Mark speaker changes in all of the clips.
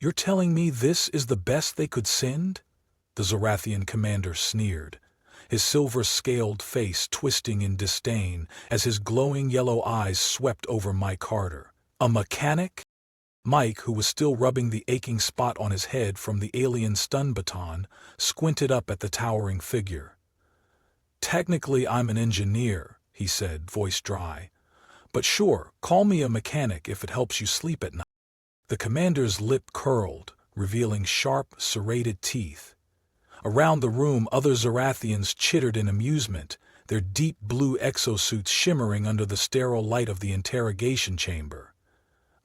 Speaker 1: You're telling me this is the best they could send? The Zorathian commander sneered, his silver-scaled face twisting in disdain as his glowing yellow eyes swept over Mike Carter. A mechanic? Mike, who was still rubbing the aching spot on his head from the alien stun baton, squinted up at the towering figure. Technically, I'm an engineer, he said, voice dry. But sure, call me a mechanic if it helps you sleep at night. The commander's lip curled, revealing sharp, serrated teeth. Around the room, other Zorathians chittered in amusement, their deep blue exosuits shimmering under the sterile light of the interrogation chamber.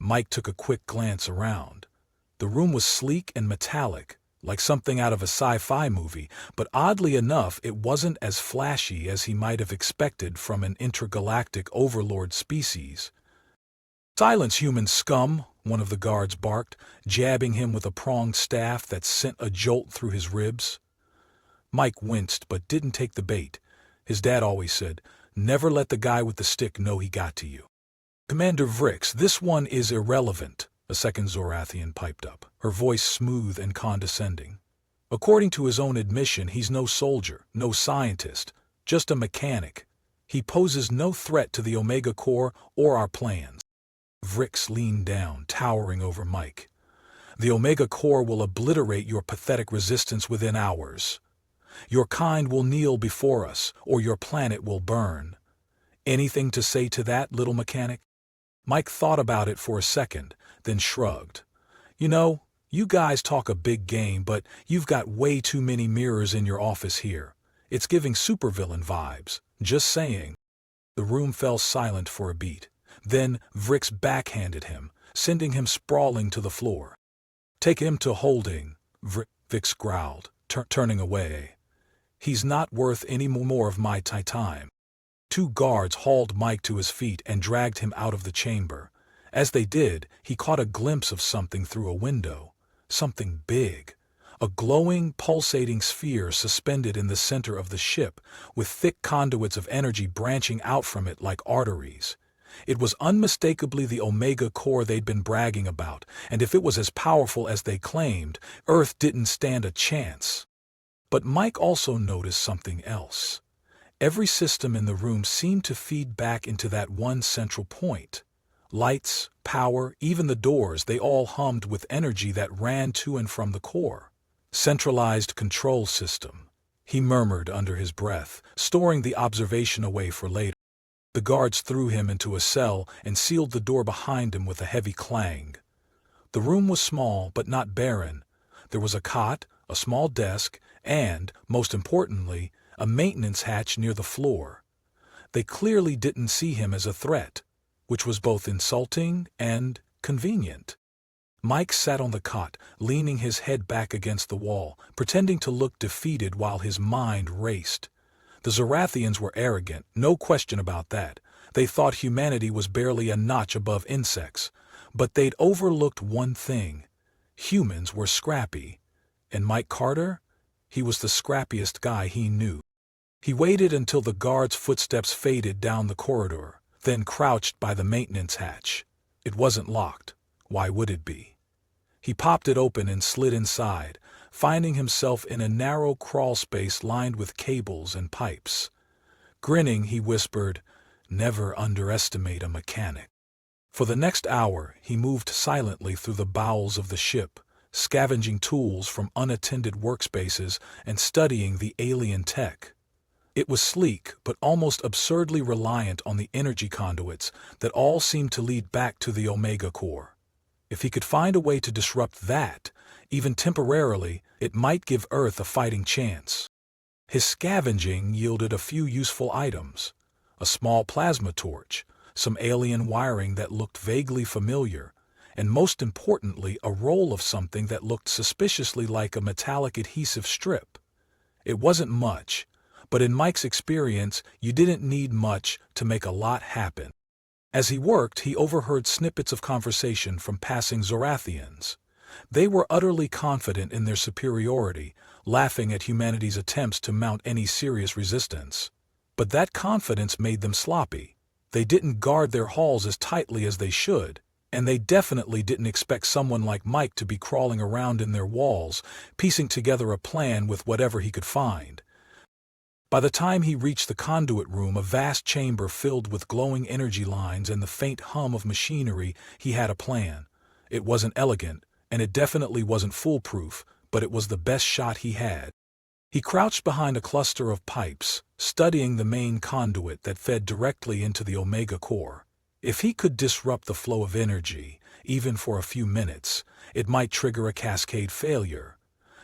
Speaker 1: Mike took a quick glance around. The room was sleek and metallic, like something out of a sci-fi movie, but oddly enough it wasn't as flashy as he might have expected from an intergalactic overlord species. "Silence, human scum!" one of the guards barked, jabbing him with a pronged staff that sent a jolt through his ribs. Mike winced but didn't take the bait. His dad always said, "Never let the guy with the stick know he got to you." "Commander Vrix, this one is irrelevant," a second Zorathian piped up, her voice smooth and condescending. "According to his own admission, he's no soldier, no scientist, just a mechanic. He poses no threat to the Omega Core or our plans." Vrix leaned down, towering over Mike. "The Omega Core will obliterate your pathetic resistance within hours. Your kind will kneel before us, or your planet will burn. Anything to say to that, little mechanic?" Mike thought about it for a second, then shrugged. "You know, you guys talk a big game, but you've got way too many mirrors in your office here. It's giving supervillain vibes, just saying." The room fell silent for a beat. Then Vrix backhanded him, sending him sprawling to the floor. "Take him to holding," Vrix growled, turning away. "He's not worth any more of my time." Two guards hauled Mike to his feet and dragged him out of the chamber. As they did, he caught a glimpse of something through a window. Something big. A glowing, pulsating sphere suspended in the center of the ship, with thick conduits of energy branching out from it like arteries. It was unmistakably the Omega Core they'd been bragging about, and if it was as powerful as they claimed, Earth didn't stand a chance. But Mike also noticed something else. Every system in the room seemed to feed back into that one central point. Lights, power, even the doors, they all hummed with energy that ran to and from the core. "Centralized control system," he murmured under his breath, storing the observation away for later. The guards threw him into a cell and sealed the door behind him with a heavy clang. The room was small but not barren. There was a cot, a small desk, and, most importantly, a maintenance hatch near the floor. They clearly didn't see him as a threat, which was both insulting and convenient. Mike sat on the cot, leaning his head back against the wall, pretending to look defeated while his mind raced. The Zorathians were arrogant, no question about that. They thought humanity was barely a notch above insects. But they'd overlooked one thing. Humans were scrappy. And Mike Carter? He was the scrappiest guy he knew. He waited until the guard's footsteps faded down the corridor, then crouched by the maintenance hatch. It wasn't locked. Why would it be? He popped it open and slid inside, finding himself in a narrow crawl space lined with cables and pipes. Grinning, he whispered, "Never underestimate a mechanic." For the next hour, he moved silently through the bowels of the ship, scavenging tools from unattended workspaces and studying the alien tech. It was sleek, but almost absurdly reliant on the energy conduits that all seemed to lead back to the Omega Core. If he could find a way to disrupt that, even temporarily, it might give Earth a fighting chance. His scavenging yielded a few useful items: a small plasma torch, some alien wiring that looked vaguely familiar, and most importantly, a roll of something that looked suspiciously like a metallic adhesive strip. It wasn't much, but in Mike's experience, you didn't need much to make a lot happen. As he worked, he overheard snippets of conversation from passing Zorathians. They were utterly confident in their superiority, laughing at humanity's attempts to mount any serious resistance. But that confidence made them sloppy. They didn't guard their halls as tightly as they should, and they definitely didn't expect someone like Mike to be crawling around in their walls, piecing together a plan with whatever he could find. By the time he reached the conduit room, a vast chamber filled with glowing energy lines and the faint hum of machinery, he had a plan. It wasn't elegant, and it definitely wasn't foolproof, but it was the best shot he had. He crouched behind a cluster of pipes, studying the main conduit that fed directly into the Omega core. If he could disrupt the flow of energy, even for a few minutes, it might trigger a cascade failure.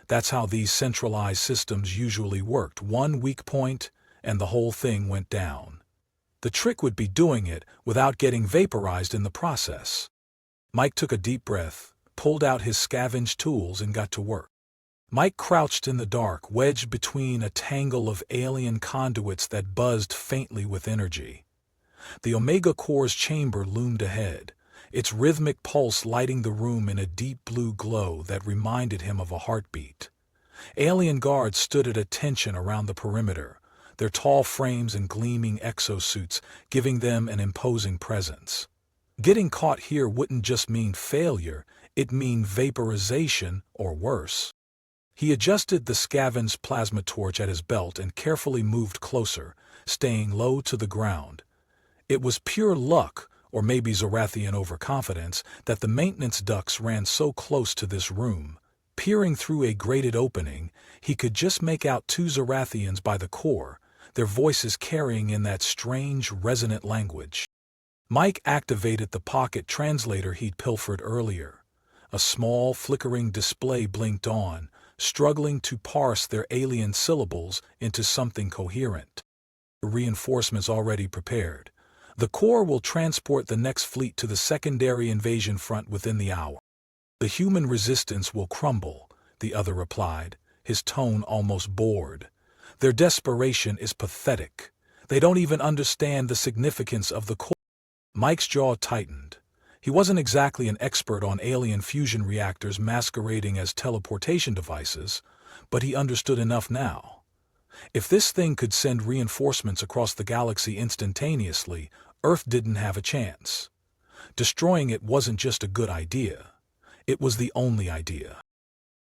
Speaker 1: That's how these centralized systems usually worked. One weak point, and the whole thing went down. The trick would be doing it without getting vaporized in the process. Mike took a deep breath, pulled out his scavenged tools, and got to work. Mike crouched in the dark, wedged between a tangle of alien conduits that buzzed faintly with energy. The Omega core's chamber loomed ahead, its rhythmic pulse lighting the room in a deep blue glow that reminded him of a heartbeat. Alien guards stood at attention around the perimeter, their tall frames and gleaming exosuits giving them an imposing presence. Getting caught here wouldn't just mean failure, it'd mean vaporization or worse. He adjusted the scavenged plasma torch at his belt and carefully moved closer, staying low to the ground. It was pure luck, or maybe Zorathian overconfidence, that the maintenance ducts ran so close to this room. Peering through a grated opening, he could just make out two Zorathians by the core, their voices carrying in that strange, resonant language. Mike activated the pocket translator he'd pilfered earlier. A small, flickering display blinked on, struggling to parse their alien syllables into something coherent. Reinforcements already prepared. The core will transport the next fleet to the secondary invasion front within the hour. The human resistance will crumble, the other replied, his tone almost bored. Their desperation is pathetic. They don't even understand the significance of the core. Mike's jaw tightened. He wasn't exactly an expert on alien fusion reactors masquerading as teleportation devices, but he understood enough now. If this thing could send reinforcements across the galaxy instantaneously, Earth didn't have a chance. Destroying it wasn't just a good idea. It was the only idea.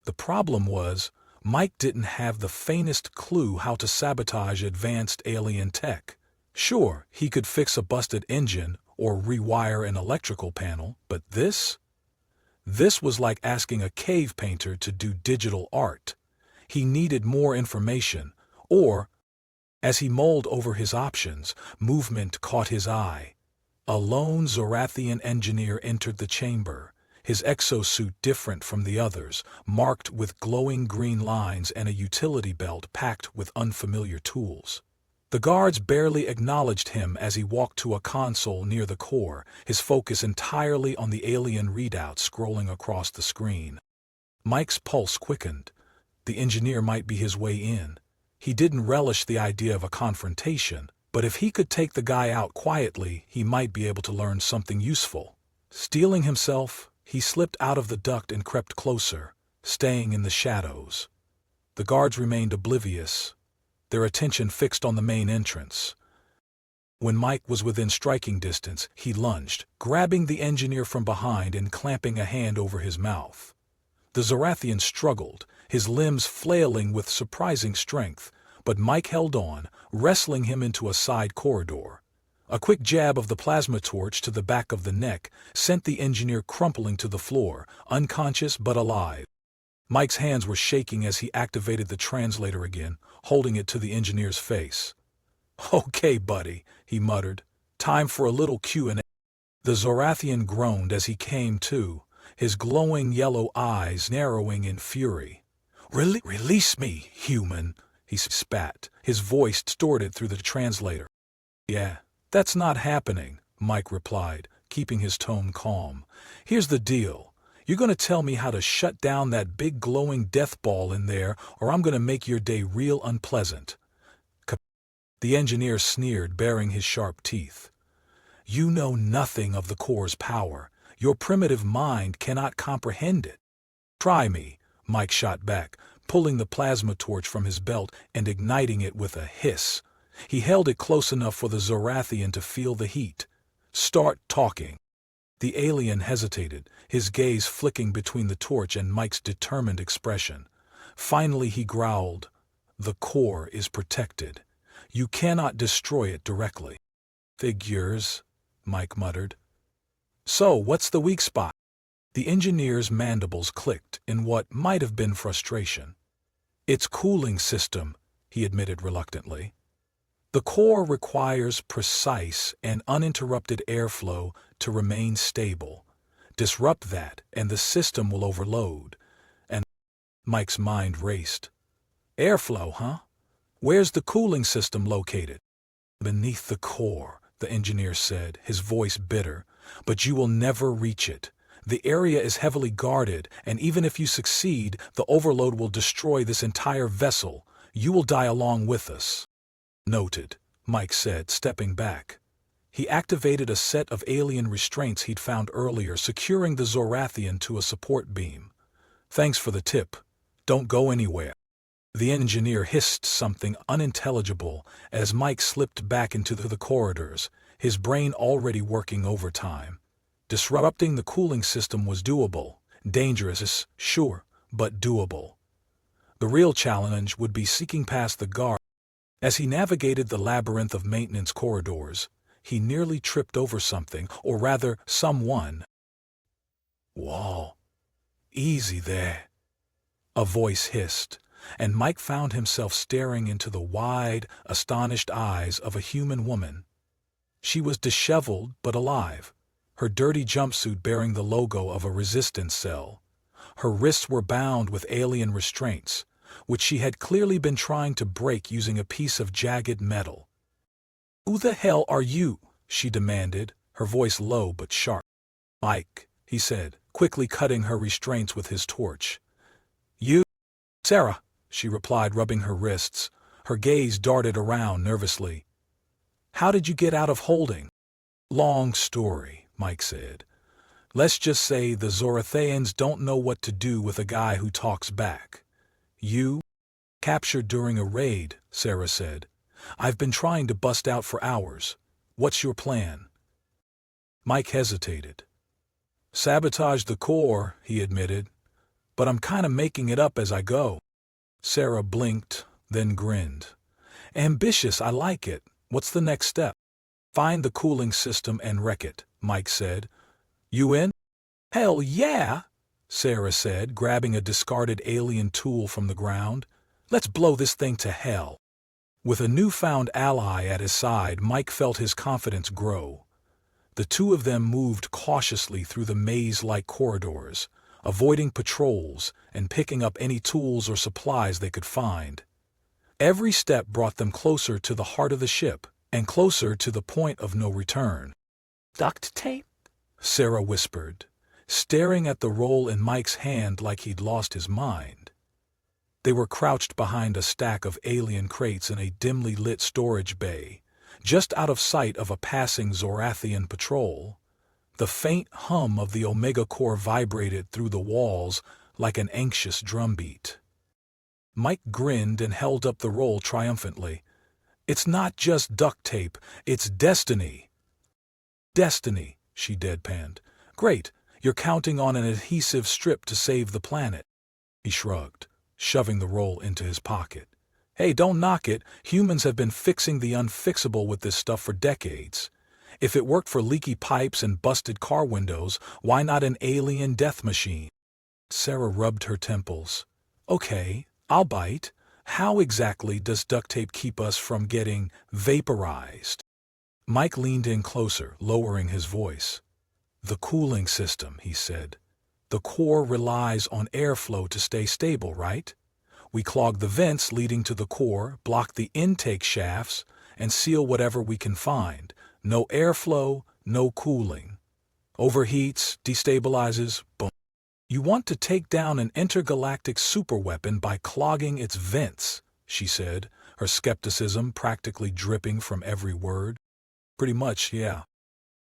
Speaker 1: The problem was, Mike didn't have the faintest clue how to sabotage advanced alien tech. Sure, he could fix a busted engine or rewire an electrical panel, but this? This was like asking a cave painter to do digital art. He needed more information, or, as he mulled over his options, movement caught his eye. A lone Zorathian engineer entered the chamber, his exosuit different from the others, marked with glowing green lines and a utility belt packed with unfamiliar tools. The guards barely acknowledged him as he walked to a console near the core, his focus entirely on the alien readout scrolling across the screen. Mike's pulse quickened. The engineer might be his way in. He didn't relish the idea of a confrontation, but if he could take the guy out quietly, he might be able to learn something useful. Steeling himself, he slipped out of the duct and crept closer, staying in the shadows. The guards remained oblivious, their attention fixed on the main entrance. When Mike was within striking distance, he lunged, grabbing the engineer from behind and clamping a hand over his mouth. The Zorathian struggled, his limbs flailing with surprising strength, but Mike held on, wrestling him into a side corridor. A quick jab of the plasma torch to the back of the neck sent the engineer crumpling to the floor, unconscious but alive. Mike's hands were shaking as he activated the translator again, holding it to the engineer's face. "Okay, buddy," he muttered. "Time for a little Q&A." The Zorathian groaned as he came to, his glowing yellow eyes narrowing in fury. Release me, human," he spat, his voice distorted through the translator. "Yeah, that's not happening," Mike replied, keeping his tone calm. "Here's the deal. You're going to tell me how to shut down that big glowing death ball in there, or I'm going to make your day real unpleasant." The engineer sneered, baring his sharp teeth. "You know nothing of the core's power. Your primitive mind cannot comprehend it." "Try me," Mike shot back, pulling the plasma torch from his belt and igniting it with a hiss. He held it close enough for the Zorathian to feel the heat. "Start talking." The alien hesitated, his gaze flicking between the torch and Mike's determined expression. Finally he growled, "The core is protected. You cannot destroy it directly." "Figures," Mike muttered. "So, what's the weak spot?" The engineer's mandibles clicked in what might have been frustration. "Its cooling system," he admitted reluctantly. "The core requires precise and uninterrupted airflow to remain stable. Disrupt that, and the system will overload." And Mike's mind raced. "Airflow, huh? Where's the cooling system located?" "Beneath the core," the engineer said, his voice bitter. "But you will never reach it. The area is heavily guarded, and even if you succeed, the overload will destroy this entire vessel. You will die along with us." "Noted," Mike said, stepping back. He activated a set of alien restraints he'd found earlier, securing the Zorathian to a support beam. "Thanks for the tip. Don't go anywhere." The engineer hissed something unintelligible as Mike slipped back into the corridors, his brain already working overtime. Disrupting the cooling system was doable. Dangerous, sure, but doable. The real challenge would be seeking past the guard. As he navigated the labyrinth of maintenance corridors, he nearly tripped over something, or rather, someone. "Whoa, easy there," a voice hissed, and Mike found himself staring into the wide, astonished eyes of a human woman. She was disheveled but alive, her dirty jumpsuit bearing the logo of a resistance cell. Her wrists were bound with alien restraints, which she had clearly been trying to break using a piece of jagged metal. "Who the hell are you?" she demanded, her voice low but sharp. "Mike," he said, quickly cutting her restraints with his torch. "You?" "Sarah," she replied, rubbing her wrists. Her gaze darted around nervously. "How did you get out of holding?" "Long story," Mike said. "Let's just say the Zorathians don't know what to do with a guy who talks back." "You?" "Captured during a raid," Sarah said. "I've been trying to bust out for hours. What's your plan?" Mike hesitated. "Sabotage the core," he admitted. "But I'm kinda making it up as I go." Sarah blinked, then grinned. "Ambitious, I like it. What's the next step?" "Find the cooling system and wreck it," Mike said. "You in?" "Hell yeah," Sarah said, grabbing a discarded alien tool from the ground. "Let's blow this thing to hell." With a newfound ally at his side, Mike felt his confidence grow. The two of them moved cautiously through the maze-like corridors, avoiding patrols and picking up any tools or supplies they could find. Every step brought them closer to the heart of the ship, and closer to the point of no return. "Duct tape?" Sarah whispered, staring at the roll in Mike's hand like he'd lost his mind. They were crouched behind a stack of alien crates in a dimly lit storage bay, just out of sight of a passing Zorathian patrol. The faint hum of the Omega core vibrated through the walls like an anxious drumbeat. Mike grinned and held up the roll triumphantly. "It's not just duct tape, it's destiny." "Destiny," she deadpanned. "Great, you're counting on an adhesive strip to save the planet." He shrugged, shoving the roll into his pocket. "Hey, don't knock it. Humans have been fixing the unfixable with this stuff for decades. If it worked for leaky pipes and busted car windows, why not an alien death machine?" Sarah rubbed her temples. "Okay, I'll bite. How exactly does duct tape keep us from getting vaporized?" Mike leaned in closer, lowering his voice. "The cooling system," he said. "The core relies on airflow to stay stable, right? We clog the vents leading to the core, block the intake shafts, and seal whatever we can find. No airflow, no cooling. Overheats, destabilizes, boom. You want to take down an intergalactic superweapon by clogging its vents," she said, her skepticism practically dripping from every word. "Pretty much, yeah."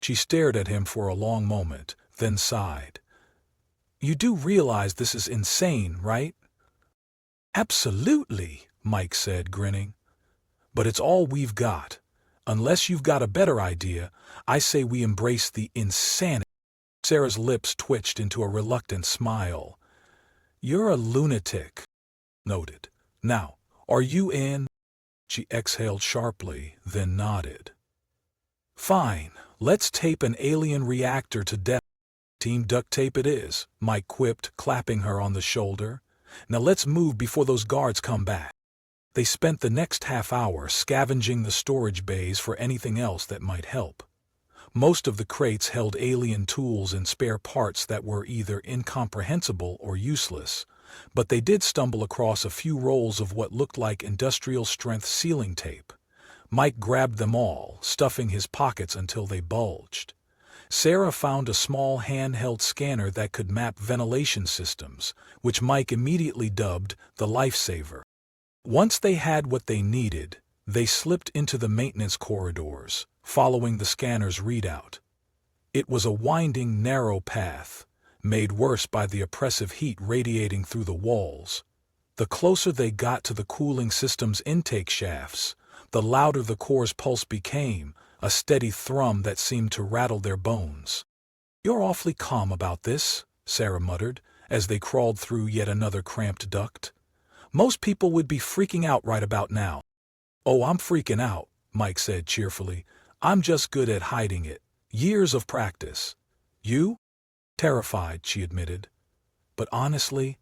Speaker 1: She stared at him for a long moment, then sighed. "You do realize this is insane, right?" "Absolutely," Mike said, grinning. "But it's all we've got. Unless you've got a better idea, I say we embrace the insanity." Sarah's lips twitched into a reluctant smile. "You're a lunatic," noted. "Now, are you in?" She exhaled sharply, then nodded. "Fine, let's tape an alien reactor to death." "Team duct tape it is," Mike quipped, clapping her on the shoulder. "Now let's move before those guards come back." They spent the next half hour scavenging the storage bays for anything else that might help. Most of the crates held alien tools and spare parts that were either incomprehensible or useless, but they did stumble across a few rolls of what looked like industrial-strength sealing tape. Mike grabbed them all, stuffing his pockets until they bulged. Sarah found a small handheld scanner that could map ventilation systems, which Mike immediately dubbed the lifesaver. Once they had what they needed, they slipped into the maintenance corridors, following the scanner's readout. It was a winding, narrow path, made worse by the oppressive heat radiating through the walls. The closer they got to the cooling system's intake shafts, the louder the core's pulse became, a steady thrum that seemed to rattle their bones. "You're awfully calm about this," Sarah muttered, as they crawled through yet another cramped duct. "Most people would be freaking out right about now." "Oh, I'm freaking out," Mike said cheerfully. "I'm just good at hiding it. Years of practice." "You?" "Terrified," she admitted. "But honestly,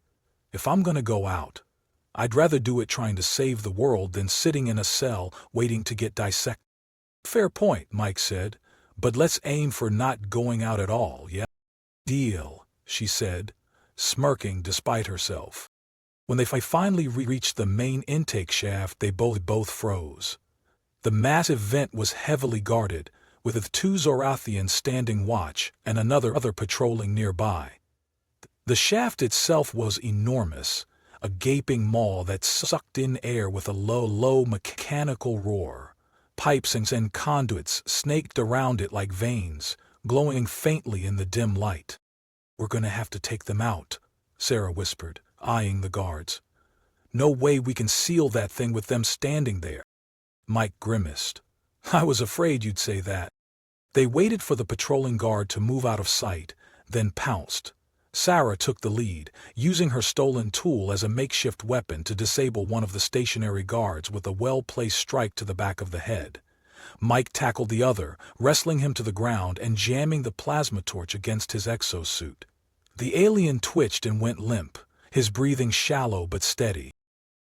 Speaker 1: if I'm gonna go out, I'd rather do it trying to save the world than sitting in a cell waiting to get dissected." "Fair point," Mike said, "but let's aim for not going out at all, yeah?" "Deal," she said, smirking despite herself. When they finally reached the main intake shaft, they both froze. The massive vent was heavily guarded, with 2 Zorathians standing watch and another patrolling nearby. The shaft itself was enormous, a gaping maw that sucked in air with a low mechanical roar. Pipes and conduits snaked around it like veins, glowing faintly in the dim light. "We're gonna have to take them out," Sarah whispered, eyeing the guards. "No way we can seal that thing with them standing there." Mike grimaced. "I was afraid you'd say that." They waited for the patrolling guard to move out of sight, then pounced. Sarah took the lead, using her stolen tool as a makeshift weapon to disable one of the stationary guards with a well-placed strike to the back of the head. Mike tackled the other, wrestling him to the ground and jamming the plasma torch against his exosuit. The alien twitched and went limp, his breathing shallow but steady.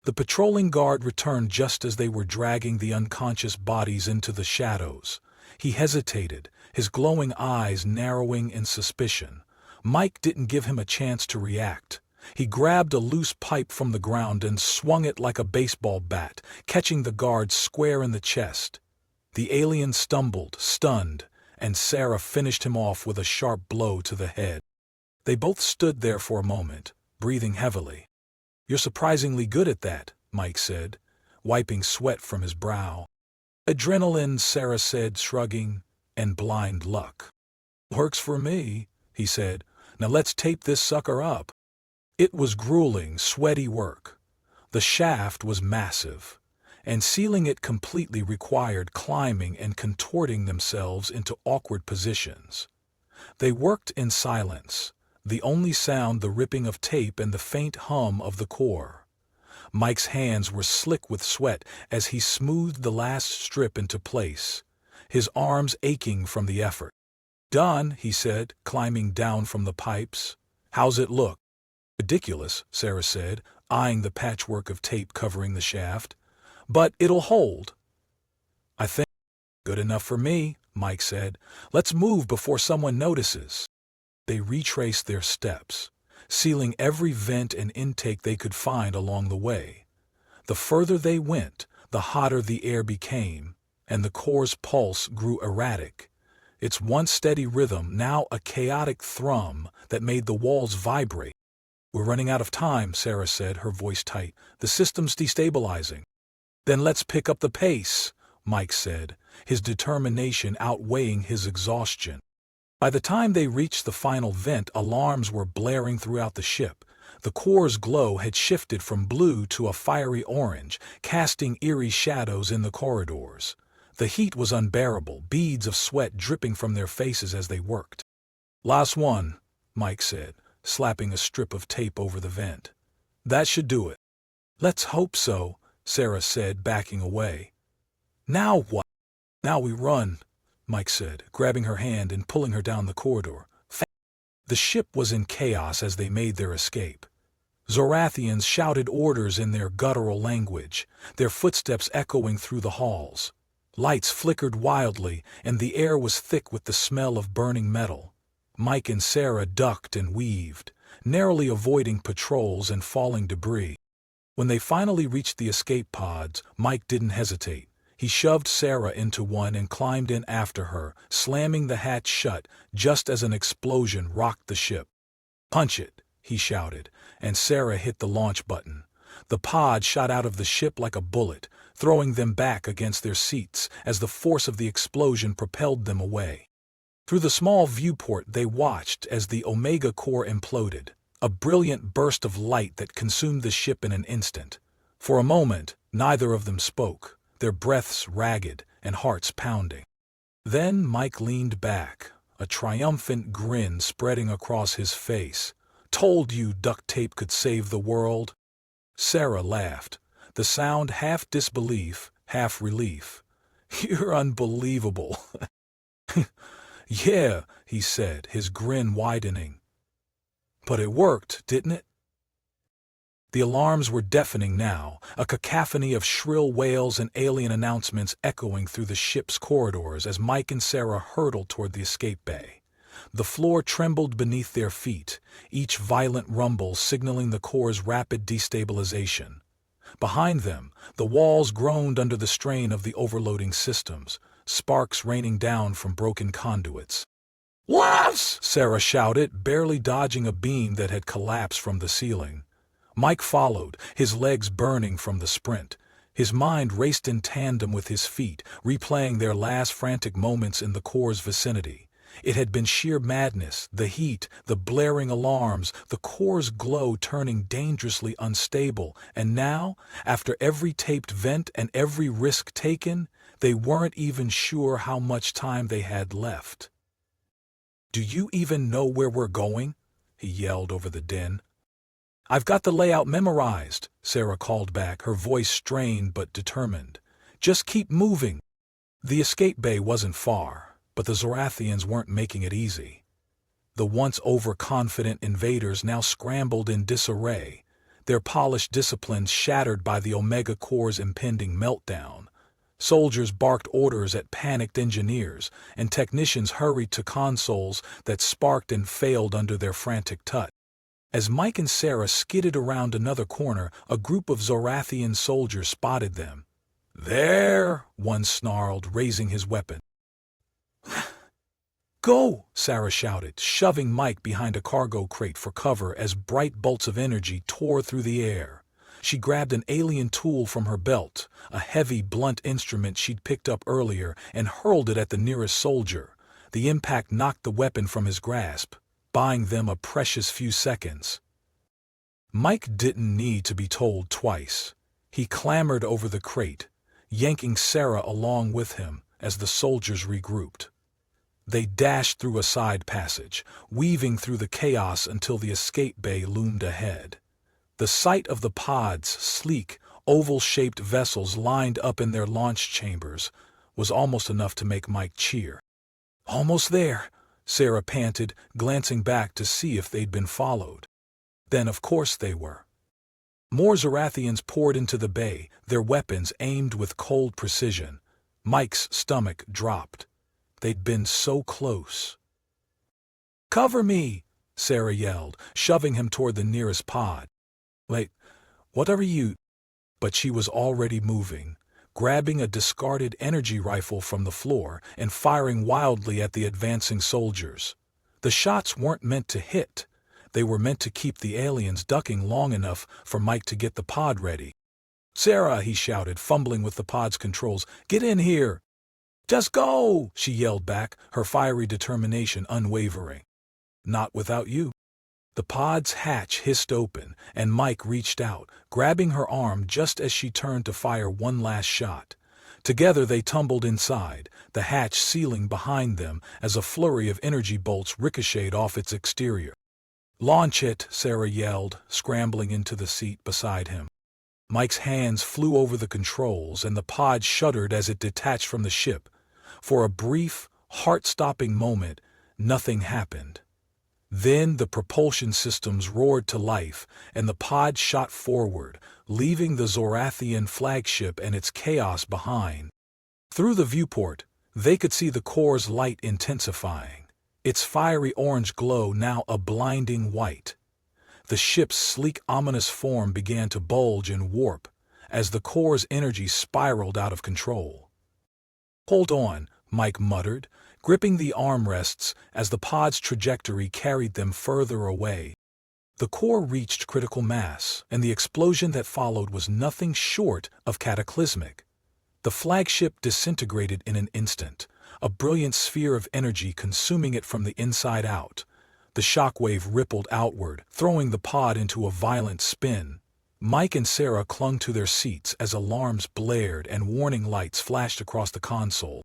Speaker 1: The patrolling guard returned just as they were dragging the unconscious bodies into the shadows. He hesitated, his glowing eyes narrowing in suspicion. Mike didn't give him a chance to react. He grabbed a loose pipe from the ground and swung it like a baseball bat, catching the guard square in the chest. The alien stumbled, stunned, and Sarah finished him off with a sharp blow to the head. They both stood there for a moment, breathing heavily. "You're surprisingly good at that," Mike said, wiping sweat from his brow. "Adrenaline," Sarah said, shrugging, "and blind luck." "Works for me," he said. "Now let's tape this sucker up." It was grueling, sweaty work. The shaft was massive, and sealing it completely required climbing and contorting themselves into awkward positions. They worked in silence, the only sound the ripping of tape and the faint hum of the core. Mike's hands were slick with sweat as he smoothed the last strip into place, his arms aching from the effort. "Done," he said, climbing down from the pipes. "How's it look?" "Ridiculous," Sarah said, eyeing the patchwork of tape covering the shaft. "But it'll hold." "I think." "Good enough for me," Mike said. "Let's move before someone notices." They retraced their steps, sealing every vent and intake they could find along the way. The further they went, the hotter the air became, and the core's pulse grew erratic. Its once steady rhythm now a chaotic thrum that made the walls vibrate. "We're running out of time," Sarah said, her voice tight. "The system's destabilizing." "Then let's pick up the pace," Mike said, his determination outweighing his exhaustion. By the time they reached the final vent, alarms were blaring throughout the ship. The core's glow had shifted from blue to a fiery orange, casting eerie shadows in the corridors. The heat was unbearable, beads of sweat dripping from their faces as they worked. "Last one," Mike said, slapping a strip of tape over the vent. "That should do it." "Let's hope so," Sarah said, backing away. "Now what?" "Now we run," Mike said, grabbing her hand and pulling her down the corridor. The ship was in chaos as they made their escape. Zorathians shouted orders in their guttural language, their footsteps echoing through the halls. Lights flickered wildly, and the air was thick with the smell of burning metal. Mike and Sarah ducked and weaved, narrowly avoiding patrols and falling debris. When they finally reached the escape pods, Mike didn't hesitate. He shoved Sarah into one and climbed in after her, slamming the hatch shut just as an explosion rocked the ship. "Punch it," he shouted, and Sarah hit the launch button. The pod shot out of the ship like a bullet, throwing them back against their seats as the force of the explosion propelled them away. Through the small viewport they watched as the Omega core imploded, a brilliant burst of light that consumed the ship in an instant. For a moment, neither of them spoke, their breaths ragged and hearts pounding. Then Mike leaned back, a triumphant grin spreading across his face. "Told you duct tape could save the world." Sarah laughed, the sound half disbelief, half relief. "You're unbelievable." "Yeah," he said, his grin widening. "But it worked, didn't it?" The alarms were deafening now, a cacophony of shrill wails and alien announcements echoing through the ship's corridors as Mike and Sarah hurtled toward the escape bay. The floor trembled beneath their feet, each violent rumble signaling the core's rapid destabilization. Behind them, the walls groaned under the strain of the overloading systems, sparks raining down from broken conduits. "What?" Sarah shouted, barely dodging a beam that had collapsed from the ceiling. Mike followed, his legs burning from the sprint. His mind raced in tandem with his feet, replaying their last frantic moments in the core's vicinity. It had been sheer madness, the heat, the blaring alarms, the core's glow turning dangerously unstable, and now, after every taped vent and every risk taken, they weren't even sure how much time they had left. "Do you even know where we're going?" he yelled over the din. "I've got the layout memorized," Sarah called back, her voice strained but determined. "Just keep moving." The escape bay wasn't far, but the Zorathians weren't making it easy. The once overconfident invaders now scrambled in disarray, their polished disciplines shattered by the Omega Core's impending meltdown. Soldiers barked orders at panicked engineers, and technicians hurried to consoles that sparked and failed under their frantic touch. As Mike and Sarah skidded around another corner, a group of Zorathian soldiers spotted them. "There!" one snarled, raising his weapon. "Go!" Sarah shouted, shoving Mike behind a cargo crate for cover as bright bolts of energy tore through the air. She grabbed an alien tool from her belt, a heavy, blunt instrument she'd picked up earlier, and hurled it at the nearest soldier. The impact knocked the weapon from his grasp, buying them a precious few seconds. Mike didn't need to be told twice. He clambered over the crate, yanking Sarah along with him as the soldiers regrouped. They dashed through a side passage, weaving through the chaos until the escape bay loomed ahead. The sight of the pods, sleek, oval-shaped vessels lined up in their launch chambers, was almost enough to make Mike cheer. "Almost there," Sarah panted, glancing back to see if they'd been followed. Then of course they were. More Zorathians poured into the bay, their weapons aimed with cold precision. Mike's stomach dropped. They'd been so close. "Cover me!" Sarah yelled, shoving him toward the nearest pod. "Wait, whatever you—" But she was already moving, grabbing a discarded energy rifle from the floor and firing wildly at the advancing soldiers. The shots weren't meant to hit. They were meant to keep the aliens ducking long enough for Mike to get the pod ready. "Sarah," he shouted, fumbling with the pod's controls, "get in here!" "Just go!" she yelled back, her fiery determination unwavering. "Not without you." The pod's hatch hissed open, and Mike reached out, grabbing her arm just as she turned to fire one last shot. Together they tumbled inside, the hatch sealing behind them as a flurry of energy bolts ricocheted off its exterior. "Launch it," Sarah yelled, scrambling into the seat beside him. Mike's hands flew over the controls and the pod shuddered as it detached from the ship. For a brief, heart-stopping moment, nothing happened. Then the propulsion systems roared to life and the pod shot forward, leaving the Zorathian flagship and its chaos behind. Through the viewport, they could see the core's light intensifying, its fiery orange glow now a blinding white. The ship's sleek, ominous form began to bulge and warp as the core's energy spiraled out of control. "Hold on," Mike muttered, gripping the armrests as the pod's trajectory carried them further away. The core reached critical mass, and the explosion that followed was nothing short of cataclysmic. The flagship disintegrated in an instant, a brilliant sphere of energy consuming it from the inside out. The shockwave rippled outward, throwing the pod into a violent spin. Mike and Sarah clung to their seats as alarms blared and warning lights flashed across the console.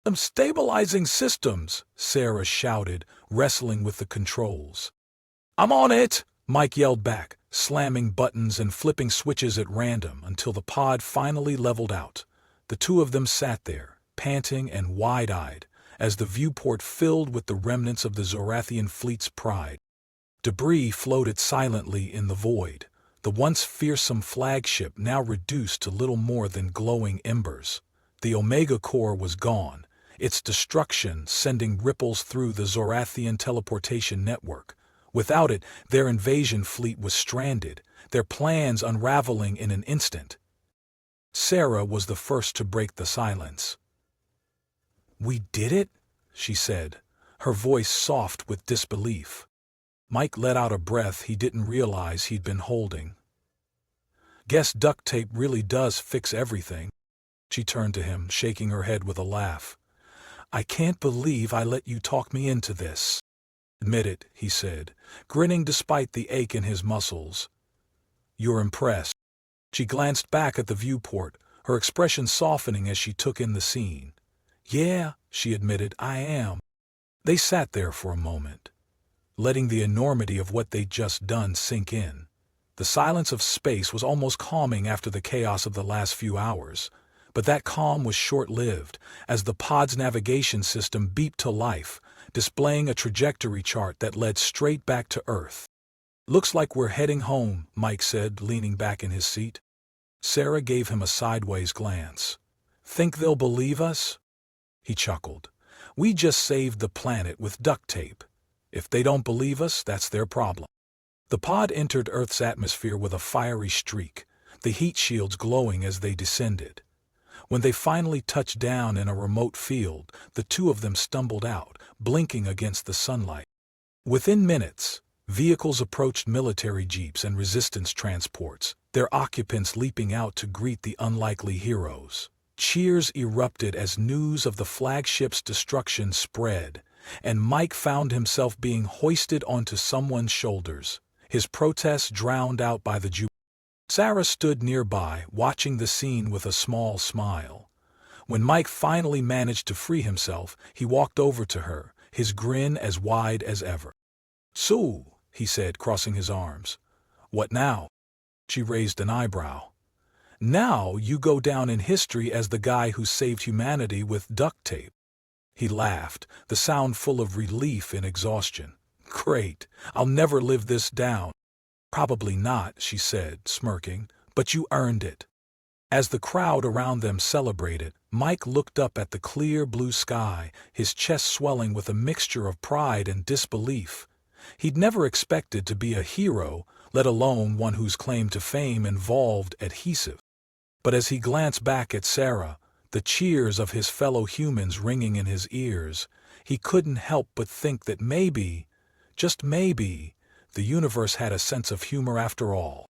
Speaker 1: "I'm stabilizing systems," Sarah shouted, wrestling with the controls. "I'm on it," Mike yelled back, slamming buttons and flipping switches at random until the pod finally leveled out. The two of them sat there, panting and wide-eyed, as the viewport filled with the remnants of the Zorathian fleet's pride. Debris floated silently in the void, the once fearsome flagship now reduced to little more than glowing embers. The Omega core was gone, its destruction sending ripples through the Zorathian teleportation network. Without it, their invasion fleet was stranded, their plans unraveling in an instant. Sarah was the first to break the silence. "We did it?" she said, her voice soft with disbelief. Mike let out a breath he didn't realize he'd been holding. "Guess duct tape really does fix everything." She turned to him, shaking her head with a laugh. "I can't believe I let you talk me into this." "Admit it," he said, grinning despite the ache in his muscles. "You're impressed." She glanced back at the viewport, her expression softening as she took in the scene. "Yeah," she admitted, "I am." They sat there for a moment, letting the enormity of what they'd just done sink in. The silence of space was almost calming after the chaos of the last few hours, but that calm was short-lived as the pod's navigation system beeped to life, displaying a trajectory chart that led straight back to Earth. "Looks like we're heading home," Mike said, leaning back in his seat. Sarah gave him a sideways glance. "Think they'll believe us?" He chuckled. "We just saved the planet with duct tape. If they don't believe us, that's their problem." The pod entered Earth's atmosphere with a fiery streak, the heat shields glowing as they descended. When they finally touched down in a remote field, the two of them stumbled out, blinking against the sunlight. Within minutes, vehicles approached military jeeps and resistance transports, their occupants leaping out to greet the unlikely heroes. Cheers erupted as news of the flagship's destruction spread, and Mike found himself being hoisted onto someone's shoulders, his protests drowned out by the jubilee. Sarah stood nearby, watching the scene with a small smile. When Mike finally managed to free himself, he walked over to her, his grin as wide as ever. "So," he said, crossing his arms. "What now?" She raised an eyebrow. "Now you go down in history as the guy who saved humanity with duct tape." He laughed, the sound full of relief and exhaustion. "Great, I'll never live this down." "Probably not," she said, smirking, "but you earned it." As the crowd around them celebrated, Mike looked up at the clear blue sky, his chest swelling with a mixture of pride and disbelief. He'd never expected to be a hero, let alone one whose claim to fame involved adhesive. But as he glanced back at Sarah, the cheers of his fellow humans ringing in his ears, he couldn't help but think that maybe, just maybe, the universe had a sense of humor after all.